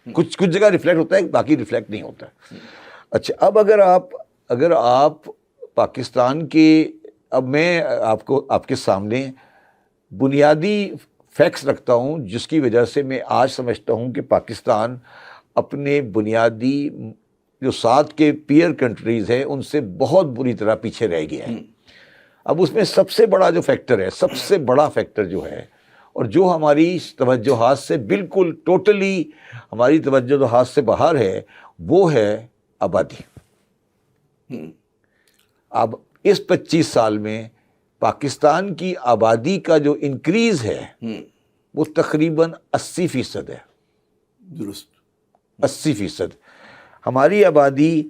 کچھ جگہ ریفلیکٹ ہوتا ہے، باقی ریفلیکٹ نہیں ہوتا. اچھا، اب اگر آپ پاکستان کے، اب میں آپ کے سامنے بنیادی فیکٹس رکھتا ہوں جس کی وجہ سے میں آج سمجھتا ہوں کہ پاکستان اپنے بنیادی جو ساتھ کے پیئر کنٹریز ہیں ان سے بہت بری طرح پیچھے رہ گیا ہے. اب اس میں سب سے بڑا جو فیکٹر ہے، سب سے بڑا فیکٹر جو ہے، اور جو ہماری توجہات سے بالکل ٹوٹلی ہماری توجہات سے باہر ہے، وہ ہے آبادی. اب اس 25 سال میں پاکستان کی آبادی کا جو انکریز ہے وہ تقریباً 80% ہے. درست. 80%. ہماری آبادی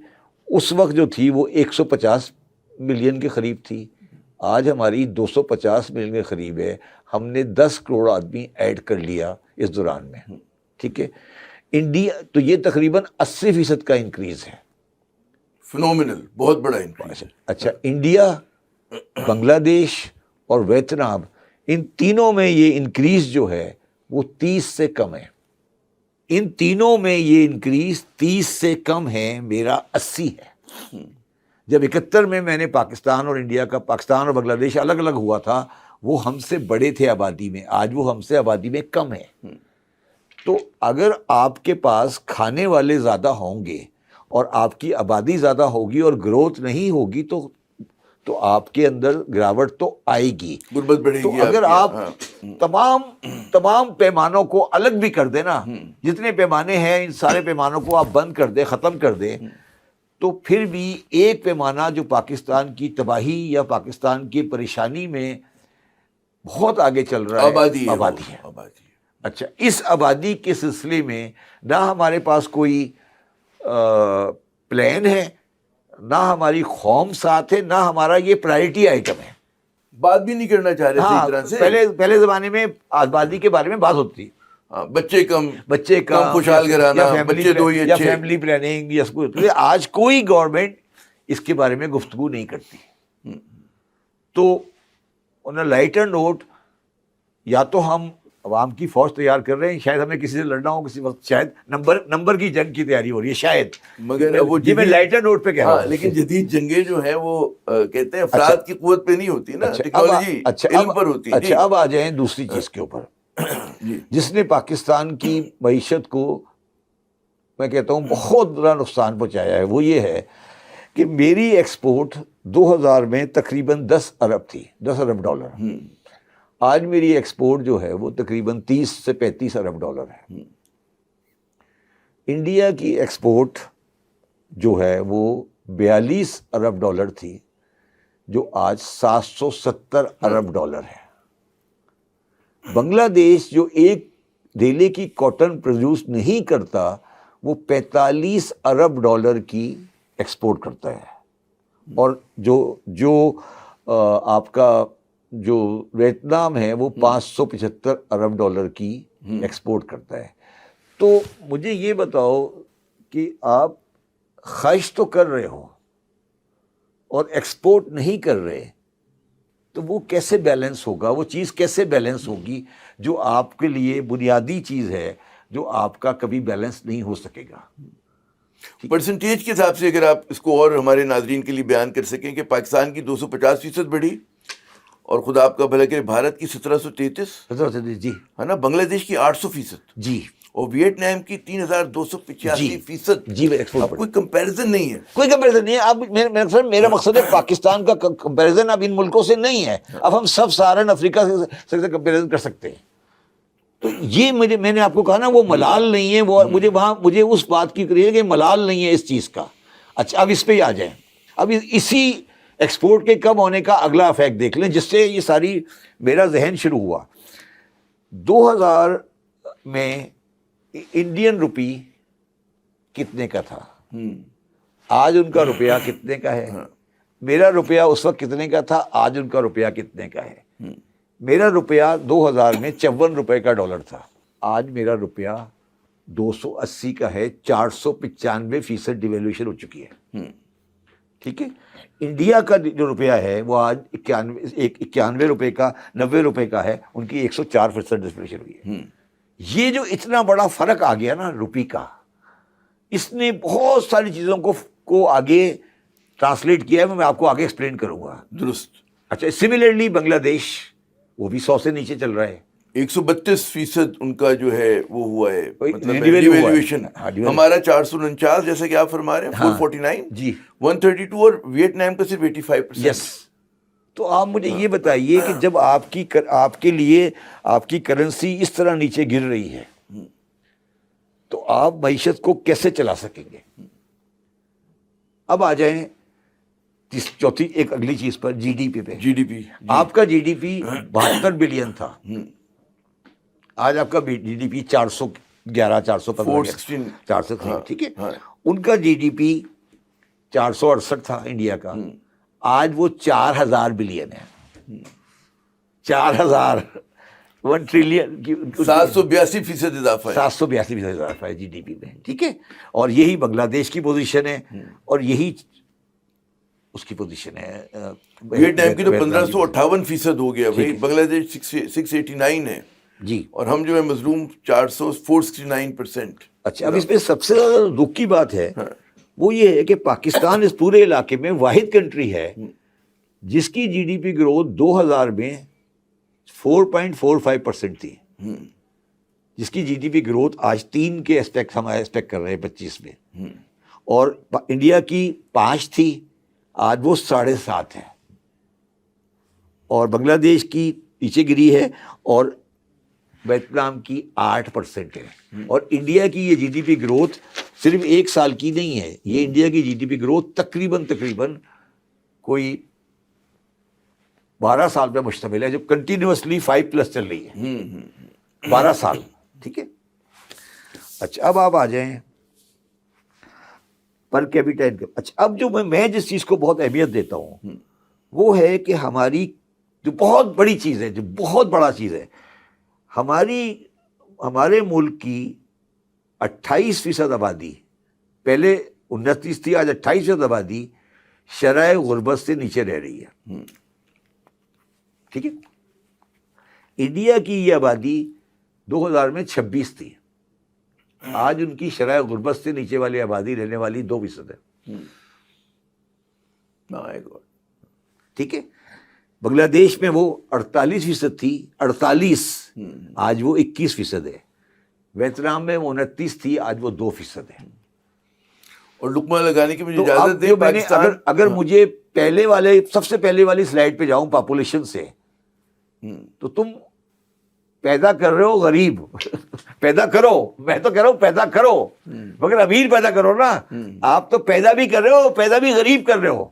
اس وقت جو تھی وہ 150 ملین کے قریب تھی، آج ہماری 250 ملین کے قریب ہے. ہم نے 10 کروڑ آدمی ایڈ کر لیا اس دوران میں. ٹھیک ہے، انڈیا تو یہ تقریباً 80% کا انکریز ہے. فنومینل، بہت بڑا انکریز. اچھا، انڈیا، بنگلہ دیش اور ویتنام، ان تینوں میں یہ انکریز جو ہے وہ 30 سے کم ہے. ان تینوں میں یہ انکریز 30 سے کم ہے، میرا 80 ہے. جب 71 میں نے پاکستان اور انڈیا کا، پاکستان اور بنگلہ دیش الگ الگ ہوا تھا، وہ ہم سے بڑے تھے آبادی میں، آج وہ ہم سے آبادی میں کم ہے. تو اگر آپ کے پاس کھانے والے زیادہ ہوں گے اور آپ کی آبادی زیادہ ہوگی اور گروتھ نہیں ہوگی تو آپ کے اندر گراوٹ تو آئے گی، غربت بڑھے تو گی. اگر آپ تمام پیمانوں کو الگ بھی کر دیں نا، جتنے پیمانے ہیں ان سارے پیمانوں کو آپ بند کر دیں، ختم کر دیں، تو پھر بھی ایک پیمانہ جو پاکستان کی تباہی یا پاکستان کی پریشانی میں بہت آگے چل رہا ہے، آبادی ہے. اچھا، اس آبادی کے سلسلے میں نہ ہمارے پاس کوئی پلان ہے، نہ ہماری قوم ساتھ ہے، نہ ہمارا یہ پرائرٹی آئٹم ہے. بات بھی نہیں کرنا چاہ رہے صحیح طرح سے. پہلے زمانے میں آبادی کے بارے میں بات ہوتی، بچے کم خوشحال گھرانا، بچے دو ہی یا اچھے، فیملی پلاننگ یا آج کوئی گورنمنٹ اس کے بارے میں گفتگو نہیں کرتی. تو انہیں لائٹر نوٹ، یا تو ہم عوام کی فوج تیار کر رہے ہیں، شاید ہمیں کسی سے لڑنا ہو کسی وقت، شاید نمبر کی جنگ کی تیاری ہو رہی ہے شاید، مگر وہ میں لائٹر نوٹ پہ کہہ رہا ہوں. لیکن جدید جنگیں جو ہیں وہ کہتے ہیں افراد کی قوت پہ نہیں ہوتی نا، ٹیکنالوجی علم پر ہوتی ہے. اچھا، اب آ جائیں دوسری چیز کے اوپر جس نے پاکستان کی معیشت کو میں کہتا ہوں بہت بڑا نقصان پہنچایا ہے، وہ یہ ہے کہ میری ایکسپورٹ 2000 میں تقریباً 10 ارب تھی، 10 ارب ڈالر. آج میری ایکسپورٹ جو ہے وہ تقریباً 30 سے 35 ارب ڈالر ہے. انڈیا کی ایکسپورٹ جو ہے وہ 42 ارب ڈالر تھی، جو آج 770 ارب ڈالر ہے. بنگلہ دیش جو ایک دھیلے کی کاٹن پروڈیوس نہیں کرتا، وہ 45 ارب ڈالر کی ایکسپورٹ کرتا ہے. اور جو آپ کا جو ویتنام ہے وہ 575 ارب ڈالر کی ایکسپورٹ کرتا ہے. تو مجھے یہ بتاؤ کہ آپ خواہش تو کر رہے ہو اور ایکسپورٹ نہیں کر رہے، تو وہ کیسے بیلنس ہوگا؟ وہ چیز کیسے بیلنس ہوگی جو آپ کے لیے بنیادی چیز ہے، جو آپ کا کبھی بیلنس نہیں ہو سکے گا؟ پرسنٹیج کے حساب سے اگر آپ اس کو اور ہمارے ناظرین کے لیے بیان کر سکیں کہ پاکستان کی 250% بڑھی، اور خدا آپ کا بھلا کرے بھارت کی 1733 جی ہے نا، بنگلہ دیش کی 800%، جی، اور ویٹ نام کی 3285%. جی اب کوئی کمپیریزن نہیں ہے، کوئی کمپیریزن نہیں ہے. اب میرا مقصد ہے پاکستان کا کمپیریزن اب ان ملکوں سے نہیں ہے. اب ہم سب سہارن افریقہ سے کمپیریزن کر سکتے ہیں. تو یہ میں نے آپ کو کہا نا وہ ملال نہیں ہے، وہ مجھے اس بات کی کریے کہ ملال نہیں ہے اس چیز کا. اچھا، اب اس پہ ہی آ جائیں. اب اسی ایکسپورٹ کے کم ہونے کا اگلا افیکٹ دیکھ لیں جس سے یہ ساری میرا ذہن شروع ہوا. 2000 میں انڈین روپی کتنے کا تھا، آج ان کا روپیہ کتنے کا ہے؟ میرا روپیہ اس وقت کتنے کا تھا، آج ان کا روپیہ کتنے کا ہے؟ میرا روپیہ 2000 میں 54 روپے کا ڈالر تھا، آج میرا روپیہ 280 کا ہے. 495% ڈیویلویشن ہو چکی ہے. ٹھیک ہے، انڈیا کا جو روپیہ ہے وہ آج 91 روپے کا 90 روپے کا ہے، ان کی 104% ڈیویلویشن ہوئی ہے. یہ جو اتنا بڑا فرق آ گیا نا روپی کا، اس نے بہت ساری چیزوں کو آگے ٹرانسلیٹ کیا ہے، میں آپ کو آگے ایکسپلین کروں گا. درست. اچھا، سملرلی بنگلہ دیش وہ بھی 100 سے نیچے چل رہا ہے. 132% ان کا جو ہے وہ ہوا ہے، مطلب devaluation ہوا ہے. devaluation. ہمارا 449 جیسا کہ آپ فرما رہے ہیں، 449 جی 132، اور ویتنام کا صرف 85%. یس. تو آپ مجھے یہ بتائیے کہ جب آپ کے لیے آپ کی کرنسی اس طرح نیچے گر رہی ہے تو آپ معیشت کو کیسے چلا سکیں گے؟ اب آ جائیں چوتھی ایک اگلی چیز پر، جی ڈی پی پہ. جی ڈی پی، آپ کا جی ڈی پی 72 بلین تھا، آج آپ کا جی ڈی پی 411 415 416. ٹھیک ہے. ان کا جی ڈی پی 468 تھا انڈیا کا، آج وہ 4000 بلین ہے. 4000 1 ٹریلین 782% اضافہ ہے. 782% اضافہ ہے جی ڈی پی میں. ٹھیک ہے. اور یہی بنگلہ دیش کی پوزیشن ہے، اور یہی اس کی پوزیشن ہے. ویتنام کی تو 1558% ہو گیا بھائی. بنگلہ دیش 689 ہے جی. اور ہم جو ہے مظلوم 469%. اچھا، اب اس میں سب سے زیادہ دکھ کی بات ہے وہ یہ ہے کہ پاکستان اس پورے علاقے میں واحد کنٹری ہے جس کی جی ڈی پی گروتھ 2000 میں 4.45% تھی، جس کی جی ڈی پی گروتھ آج 3 کے ہم ایکسپیکٹ کر رہے ہیں 25 میں، اور انڈیا کی 5 تھی، آج وہ 7.5 ہے، اور بنگلہ دیش کی پیچھے گری ہے، اور ویتنام کی 8% ہے. اور انڈیا کی یہ جی ڈی پی گروتھ صرف 1 سال کی نہیں ہے، یہ انڈیا کی جی ڈی پی گروتھ تقریباً کوئی 12 سال پہ مشتمل ہے، جو کنٹینیوسلی 5+ چل رہی ہے. 12 سال. ٹھیک ہے. اچھا، اب آپ آ جائیں پر کیپیٹا انکم. اچھا، اب جو میں جس چیز کو بہت اہمیت دیتا ہوں وہ ہے کہ ہماری جو بہت بڑی چیز ہے، جو بہت بڑا چیز ہے، ہمارے ملک کی 28% آبادی، پہلے 29 تھی، آج 28% آبادی شرح غربت سے نیچے رہ رہی ہے. ٹھیک ہے. انڈیا کی یہ آبادی 2000 میں 26 تھی، آج ان کی شرح غربت سے نیچے والی آبادی رہنے والی 2% ہے. ٹھیک ہے. بنگلہ دیش میں وہ 48% تھی، 48، آج وہ 21% ہے. ویتنام میں وہ 29 تھی، آج وہ 2% ہے. اور لقمہ لگانے کی مجھے تو اجازت دیں، پاکستان اگر مجھے سب سے پہلے والی سلائیڈ پہ جاؤں پاپولیشن سے، تو تم پیدا کر رہے ہو غریب. پیدا کرو، میں تو کہہ رہا ہوں پیدا کرو، مگر امیر پیدا کرو نا. آپ تو پیدا بھی کر رہے ہو، پیدا بھی غریب کر رہے ہو.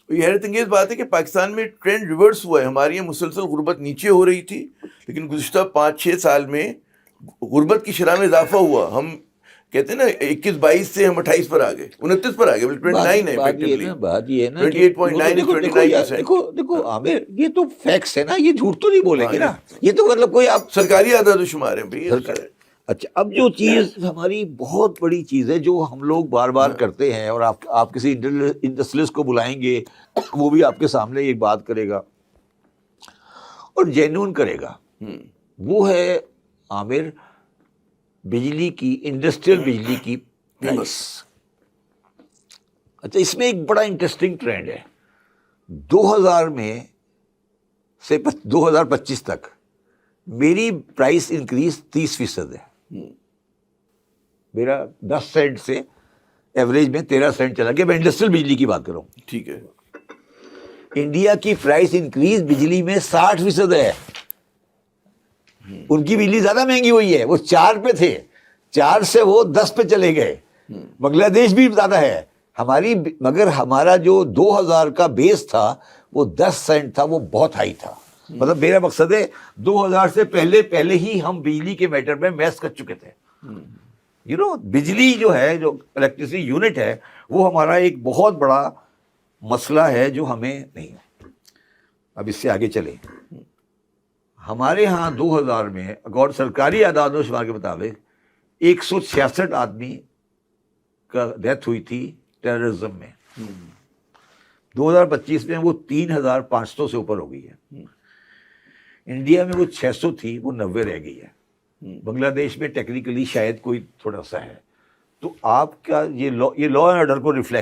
یہ حیرت انگیز بات ہے کہ پاکستان میں ٹرینڈ ریورس ہوا ہے. ہماری یہ مسلسل غربت نیچے ہو رہی تھی، لیکن گزشتہ 5-6 سال میں غربت کی شرح میں اضافہ ہوا. ہم کہتے ہیں نا 21-22 سے ہم 28 پر آ گئے، 29 پر آ گئے، 29 ہے effectively. بات یہ ہے نا 28.9 is 29%. دیکھو عامر، یہ تو فیکٹس ہے نا، یہ جھوٹ تو نہیں بولیں گے نا. یہ تو مطلب کوئی آپ سرکاری اعداد و شمار ہیں بھائی. اچھا، اب جو چیز ہماری بہت بڑی چیز ہے جو ہم لوگ بار بار کرتے ہیں، اور آپ کسی انڈسٹریلسٹ کو بلائیں گے وہ بھی آپ کے سامنے ایک بات کرے گا اور جینون کرے گا، وہ ہے عامر بجلی کی، انڈسٹریل بجلی کی پرائس. اچھا، اس میں ایک بڑا انٹرسٹنگ ٹرینڈ ہے. 2000 میں سے 2025 تک میری پرائس انکریز 30% ہے. میرا 10 سینٹ سے ایوریج میں 13 سینٹ چلا گیا. میں انڈسٹریل بجلی کی بات کر رہا ہوں. ٹھیک ہے. انڈیا کی پرائس انکریز بجلی میں 60% ہے. ان کی بجلی زیادہ مہنگی ہوئی ہے، وہ 4 پہ تھے، 4 سے وہ 10 پہ چلے گئے. بنگلہ دیش بھی زیادہ ہے ہماری، مگر ہمارا جو 2000 کا بیس تھا وہ 10 سینٹ تھا، وہ بہت ہائی تھا. مطلب میرا مقصد ہے 2000 سے پہلے ہی ہم بجلی کے میٹر میں میس کر چکے تھے. بجلی جو ہے، جو الیکٹریسٹی یونٹ ہے، وہ ہمارا ایک بہت بڑا مسئلہ ہے جو ہمیں نہیں ہے. اب اس سے آگے چلیں. ہمارے ہاں 2000 میں غور سرکاری اعداد و شمار کے مطابق 166 آدمی کا ڈیتھ ہوئی تھی ٹیررزم میں. 2025 میں وہ 3500 سے اوپر ہو گئی ہے. انڈیا میں وہ 600 تھی، وہ 90 رہ گئی ہے. بنگلہ دیش میں ٹیکنیکلی شاید کوئی تھوڑا سا ہے. تو آپ کا یہ لا اینڈ آرڈر کو ریفلیکٹ